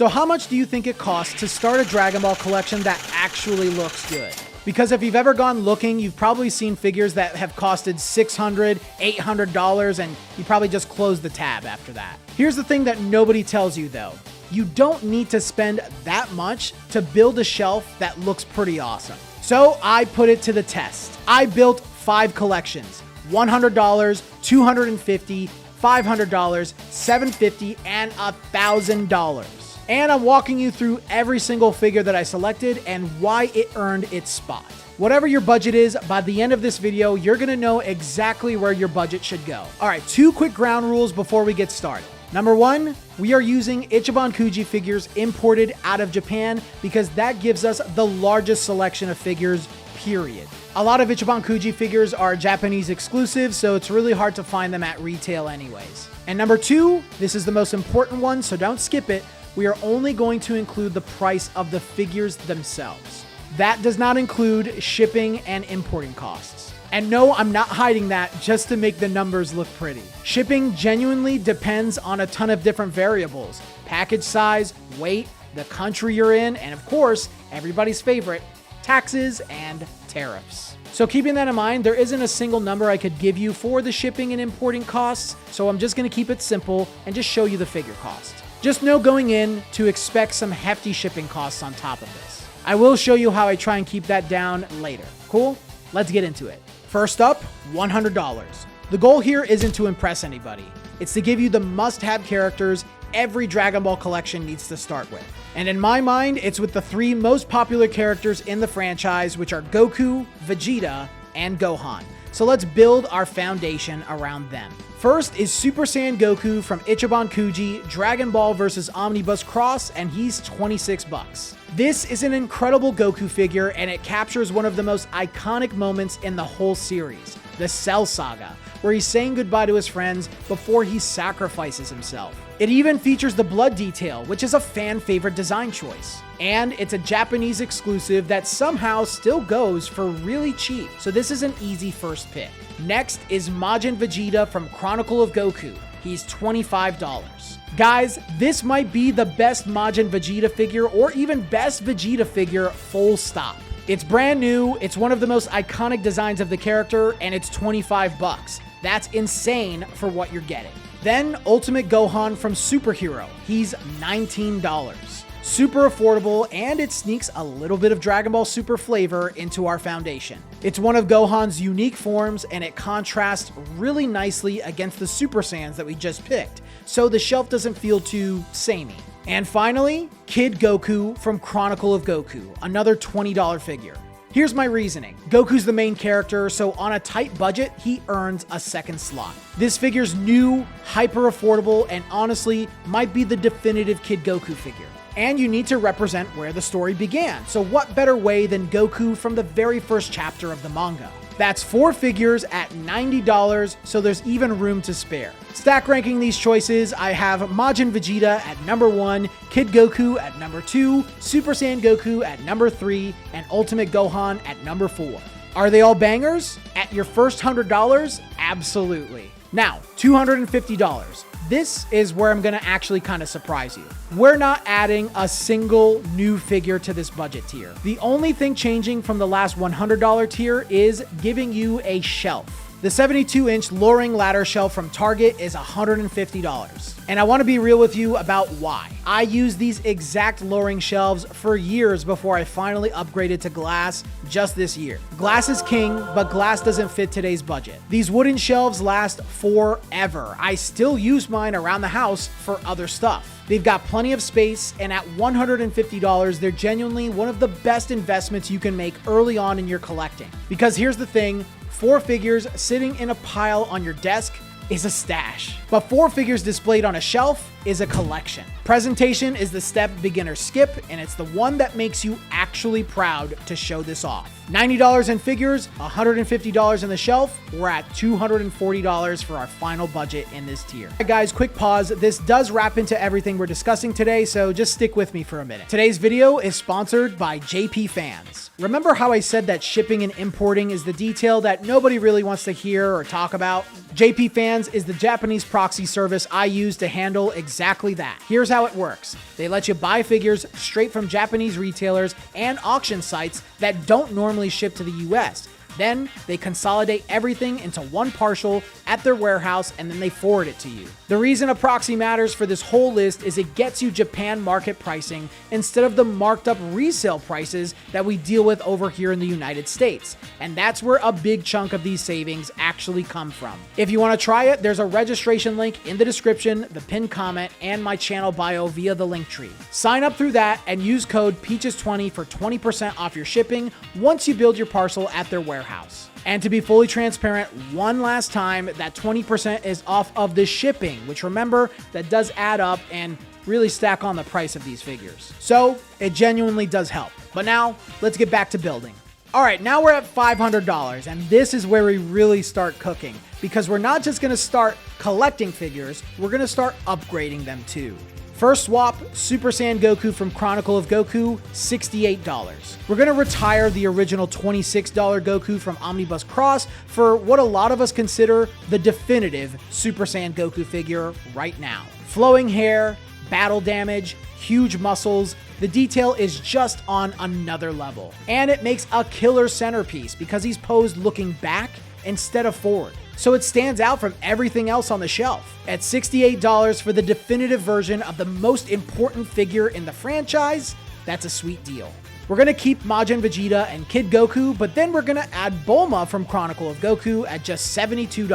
So how much do you think it costs to start a Dragon Ball collection that actually looks good? Because if you've ever gone looking, you've probably seen figures that have costed $600, $800, and you probably just close the tab after that. Here's the thing that nobody tells you though. You don't need to spend that much to build a shelf that looks pretty awesome. So I put it to the test. I built 5 collections, $100, $250, $500, $750, and $1,000. And I'm walking you through every single figure that I selected and why it earned its spot. Whatever your budget is, by the end of this video, you're gonna know exactly where your budget should go. All right, 2 quick ground rules before we get started. Number 1, we are using Ichiban Kuji figures imported out of Japan because that gives us the largest selection of figures, period. A lot of Ichiban Kuji figures are Japanese exclusive, so it's really hard to find them at retail anyways. And number 2, this is the most important one, so don't skip it. We are only going to include the price of the figures themselves. That does not include shipping and importing costs. And no, I'm not hiding that just to make the numbers look pretty. Shipping genuinely depends on a ton of different variables: package size, weight, the country you're in, and of course, everybody's favorite, taxes and tariffs. So keeping that in mind, there isn't a single number I could give you for the shipping and importing costs, so I'm just gonna keep it simple and just show you the figure cost. Just know going in to expect some hefty shipping costs on top of this. I will show you how I try and keep that down later. Cool? Let's get into it. First up, $100. The goal here isn't to impress anybody. It's to give you the must-have characters every Dragon Ball collection needs to start with. And in my mind, it's with the 3 most popular characters in the franchise, which are Goku, Vegeta, and Gohan. So let's build our foundation around them. First is Super Saiyan Goku from Ichiban Kuji, Dragon Ball vs. Omnibus Cross, and he's 26 bucks. This is an incredible Goku figure, and it captures one of the most iconic moments in the whole series, the Cell Saga, where he's saying goodbye to his friends before he sacrifices himself. It even features the blood detail, which is a fan favorite design choice. And it's a Japanese exclusive that somehow still goes for really cheap, so this is an easy first pick. Next is Majin Vegeta from Chronicle of Goku. He's $25. Guys, this might be the best Majin Vegeta figure or even best Vegeta figure, full stop. It's brand new, it's one of the most iconic designs of the character, and it's 25 bucks. That's insane for what you're getting. Then Ultimate Gohan from Superhero. He's $19. Super affordable, and it sneaks a little bit of Dragon Ball Super flavor into our foundation. It's one of Gohan's unique forms, and it contrasts really nicely against the Super Saiyans that we just picked, so the shelf doesn't feel too samey. And finally, Kid Goku from Chronicle of Goku, another $20 figure. Here's my reasoning. Goku's the main character, so on a tight budget, he earns a second slot. This figure's new, hyper affordable, and honestly, might be the definitive Kid Goku figure. And you need to represent where the story began, so what better way than Goku from the very first chapter of the manga? That's 4 figures at $90, so there's even room to spare. Stack ranking these choices, I have Majin Vegeta at number 1, Kid Goku at number 2, Super Saiyan Goku at number 3, and Ultimate Gohan at number 4. Are they all bangers? At your first $100? Absolutely. Now, $250. This is where I'm gonna actually kind of surprise you. We're not adding a single new figure to this budget tier. The only thing changing from the last $100 tier is giving you a shelf. The 72-inch Luring ladder shelf from Target is $150. And I want to be real with you about why. I used these exact Luring shelves for years before I finally upgraded to glass just this year. Glass is king, but glass doesn't fit today's budget. These wooden shelves last forever. I still use mine around the house for other stuff. They've got plenty of space, and at $150, they're genuinely one of the best investments you can make early on in your collecting. Because here's the thing, 4 figures sitting in a pile on your desk is a stash, but 4 figures displayed on a shelf is a collection. Presentation is the step beginners skip, and it's the one that makes you actually proud to show this off. $90 in figures, $150 in the shelf. We're at $240 for our final budget in this tier. All right, guys, quick pause. This does wrap into everything we're discussing today, so just stick with me for a minute. Today's video is sponsored by JP Fans. Remember how I said that shipping and importing is the detail that nobody really wants to hear or talk about? JP Fans is the Japanese proxy service I use to handle exactly exactly that. Here's how it works. They let you buy figures straight from Japanese retailers and auction sites that don't normally ship to the US. Then they consolidate everything into one parcel at their warehouse and then they forward it to you. The reason a proxy matters for this whole list is it gets you Japan market pricing instead of the marked up resale prices that we deal with over here in the United States. And that's where a big chunk of these savings actually come from. If you want to try it, there's a registration link in the description, the pinned comment, and my channel bio via the link tree. Sign up through that and use code PEACHES20 for 20% off your shipping once you build your parcel at their warehouse. And to be fully transparent, one last time, that 20% is off of the shipping, which remember, that does add up and really stack on the price of these figures. So it genuinely does help. But now let's get back to building. All right, now we're at $500, and this is where we really start cooking, because we're not just gonna start collecting figures, we're gonna start upgrading them too. First swap, Super Saiyan Goku from Chronicle of Goku, $68. We're going to retire the original $26 Goku from Omnibus Cross for what a lot of us consider the definitive Super Saiyan Goku figure right now. Flowing hair, battle damage, huge muscles, the detail is just on another level. And it makes a killer centerpiece because he's posed looking back instead of forward. So it stands out from everything else on the shelf. At $68 for the definitive version of the most important figure in the franchise, that's a sweet deal. We're going to keep Majin Vegeta and Kid Goku, but then we're going to add Bulma from Chronicle of Goku at just $72.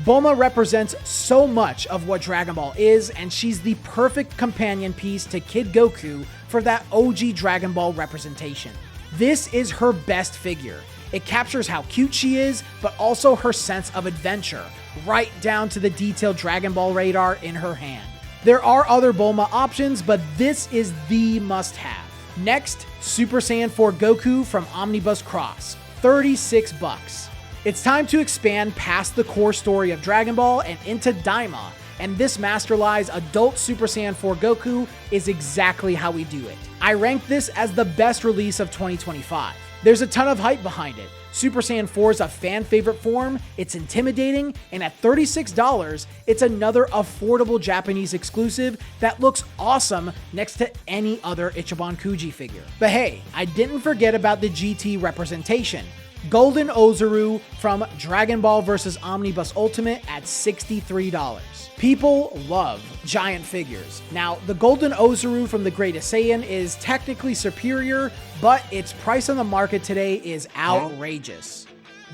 Bulma represents so much of what Dragon Ball is, and she's the perfect companion piece to Kid Goku for that OG Dragon Ball representation. This is her best figure. It captures how cute she is, but also her sense of adventure, right down to the detailed Dragon Ball radar in her hand. There are other Bulma options, but this is the must-have. Next, Super Saiyan 4 Goku from Omnibus Cross, $36. It's time to expand past the core story of Dragon Ball and into Daima, and this Master Lie's adult Super Saiyan 4 Goku is exactly how we do it. I rank this as the best release of 2025. There's a ton of hype behind it. Super Saiyan 4 is a fan favorite form, it's intimidating, and at $36, it's another affordable Japanese exclusive that looks awesome next to any other Ichiban Kuji figure. But hey, I didn't forget about the GT representation. Golden Ozaru from Dragon Ball vs. Omnibus Ultimate at $63. People love giant figures. Now, the Golden Ozaru from the Greatest Saiyan is technically superior, but its price on the market today is outrageous.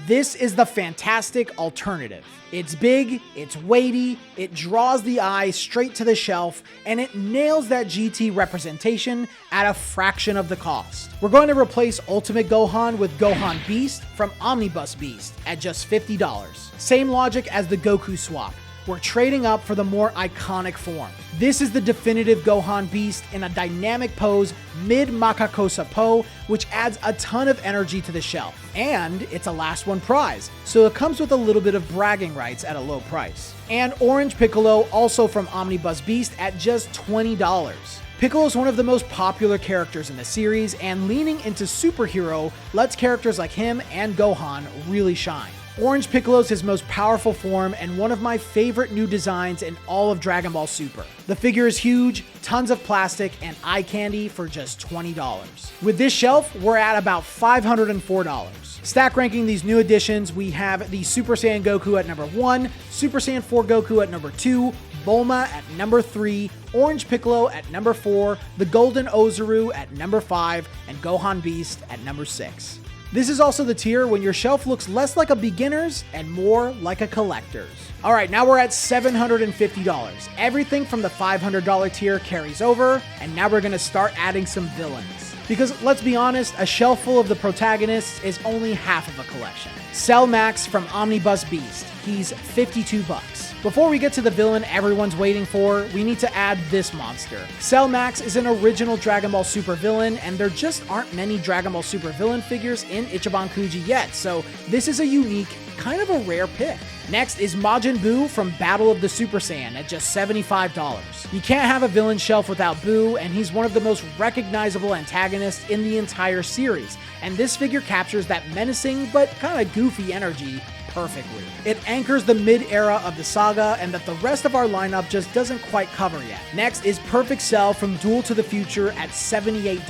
This is the fantastic alternative. It's big, it's weighty, it draws the eye straight to the shelf, and it nails that GT representation at a fraction of the cost. We're going to replace Ultimate Gohan with Gohan Beast from Omnibus Beast at just $50. Same logic as the Goku swap. We're trading up for the more iconic form. This is the definitive Gohan Beast in a dynamic pose mid-Makakosa Po, which adds a ton of energy to the shelf. And it's a last one prize, so it comes with a little bit of bragging rights at a low price. And Orange Piccolo, also from Omnibus Beast, at just $20. Piccolo is one of the most popular characters in the series, and leaning into superhero lets characters like him and Gohan really shine. Orange Piccolo is his most powerful form and one of my favorite new designs in all of Dragon Ball Super. The figure is huge, tons of plastic, and eye candy for just $20. With this shelf, we're at about $504. Stack ranking these new additions, we have the Super Saiyan Goku at number 1, Super Saiyan 4 Goku at number 2, Bulma at number 3, Orange Piccolo at number 4, the Golden Ozaru at number 5, and Gohan Beast at number 6. This is also the tier when your shelf looks less like a beginner's and more like a collector's. All right, now we're at $750. Everything from the $500 tier carries over, and now we're gonna start adding some villains. Because let's be honest, a shelf full of the protagonists is only half of a collection. Cell Max from Omnibus Beast, he's $52. Before we get to the villain everyone's waiting for, we need to add this monster. Cell Max is an original Dragon Ball Super villain, and there just aren't many Dragon Ball Super villain figures in Ichiban Kuji yet, so this is a unique, kind of a rare pick. Next is Majin Buu from Battle of the Super Saiyan at just $75. You can't have a villain shelf without Buu, and he's one of the most recognizable antagonists in the entire series, and this figure captures that menacing but kind of goofy energy perfectly. It anchors the mid-era of the saga and that the rest of our lineup just doesn't quite cover yet. Next is Perfect Cell from Duel to the Future at $78.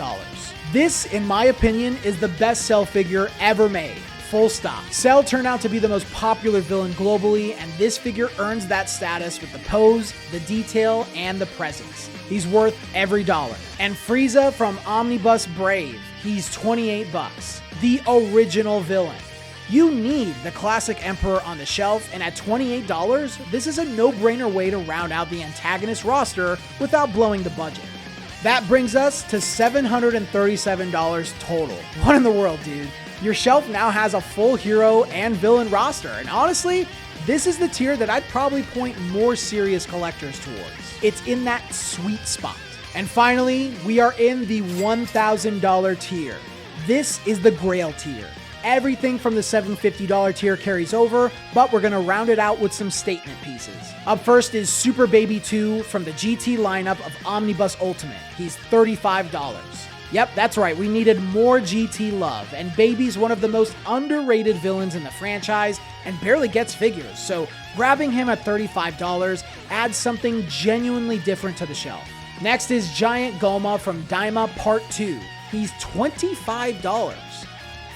This, in my opinion, is the best Cell figure ever made. Full stop. Cell turned out to be the most popular villain globally, and this figure earns that status with the pose, the detail, and the presence. He's worth every dollar. And Frieza from Omnibus Brave, he's $28. The original villain. You need the classic Emperor on the shelf, and at $28, this is a no-brainer way to round out the antagonist roster without blowing the budget. That brings us to $737 total. What in the world, dude? Your shelf now has a full hero and villain roster, and honestly, this is the tier that I'd probably point more serious collectors towards. It's in that sweet spot. And finally, we are in the $1,000 tier. This is the Grail tier. Everything from the $750 tier carries over, but we're gonna round it out with some statement pieces. Up first is Super Baby 2 from the GT lineup of Omnibus Ultimate. He's $35. Yep, that's right, we needed more GT love, and Baby's one of the most underrated villains in the franchise and barely gets figures, so grabbing him at $35 adds something genuinely different to the shelf. Next is Giant Goma from Daima Part 2. He's $25.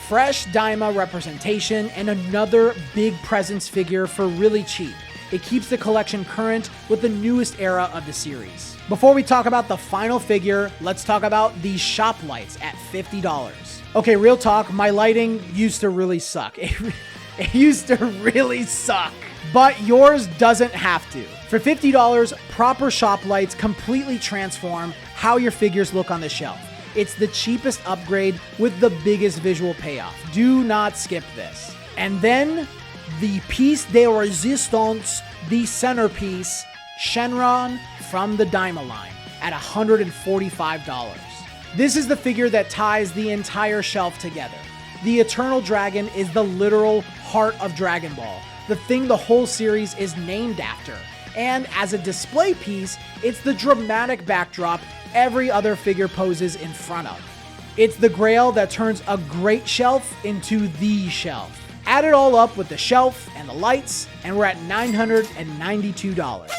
Fresh Daima representation and another big presence figure for really cheap. It keeps the collection current with the newest era of the series. Before we talk about the final figure, let's talk about these shop lights at $50. Okay, real talk, my lighting used to really suck. It used to really suck. But yours doesn't have to. For $50, proper shop lights completely transform how your figures look on the shelf. It's the cheapest upgrade with the biggest visual payoff. Do not skip this. And then, the piece de resistance, the centerpiece, Shenron from the Daima line at $145. This is the figure that ties the entire shelf together. The Eternal Dragon is the literal heart of Dragon Ball, the thing the whole series is named after. And as a display piece, it's the dramatic backdrop every other figure poses in front of. It's the grail that turns a great shelf into the shelf. Add it all up with the shelf and the lights, and we're at $992.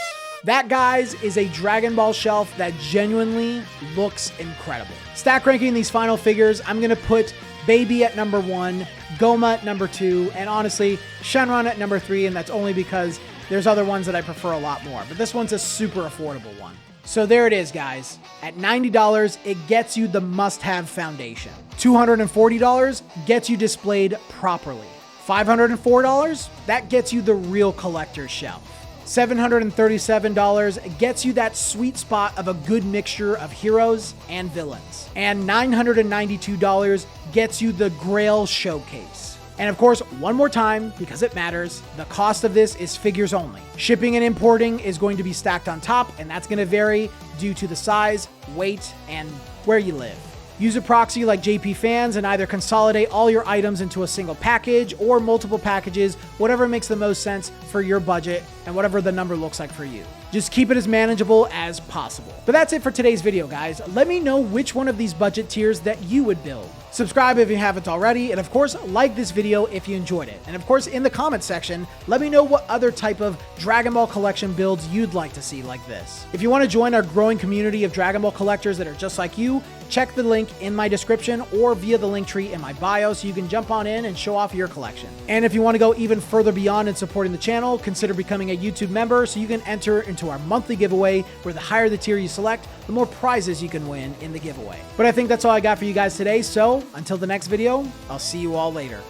That, guys, is a Dragon Ball shelf that genuinely looks incredible. Stack ranking these final figures, I'm gonna put Baby at number 1, Goma at number 2, and honestly, Shenron at number 3, and that's only because there's other ones that I prefer a lot more, but this one's a super affordable one. So there it is, guys. At $90, it gets you the must-have foundation. $240 gets you displayed properly. $504, that gets you the real collector's shelf. $737 gets you that sweet spot of a good mixture of heroes and villains. And $992 gets you the Grail Showcase. And of course, one more time, because it matters, the cost of this is figures only. Shipping and importing is going to be stacked on top, and that's going to vary due to the size, weight, and where you live. Use a proxy like JP Fans and either consolidate all your items into a single package or multiple packages, whatever makes the most sense for your budget and whatever the number looks like for you. Just keep it as manageable as possible. But that's it for today's video, guys. Let me know which one of these budget tiers that you would build. Subscribe if you haven't already, and of course, like this video if you enjoyed it. And of course, in the comments section, let me know what other type of Dragon Ball collection builds you'd like to see like this. If you want to join our growing community of Dragon Ball collectors that are just like you, check the link in my description or via the link tree in my bio so you can jump on in and show off your collection. And if you want to go even further beyond in supporting the channel, consider becoming a YouTube member so you can enter into our monthly giveaway where the higher the tier you select, the more prizes you can win in the giveaway. But I think that's all I got for you guys today, so until the next video, I'll see you all later.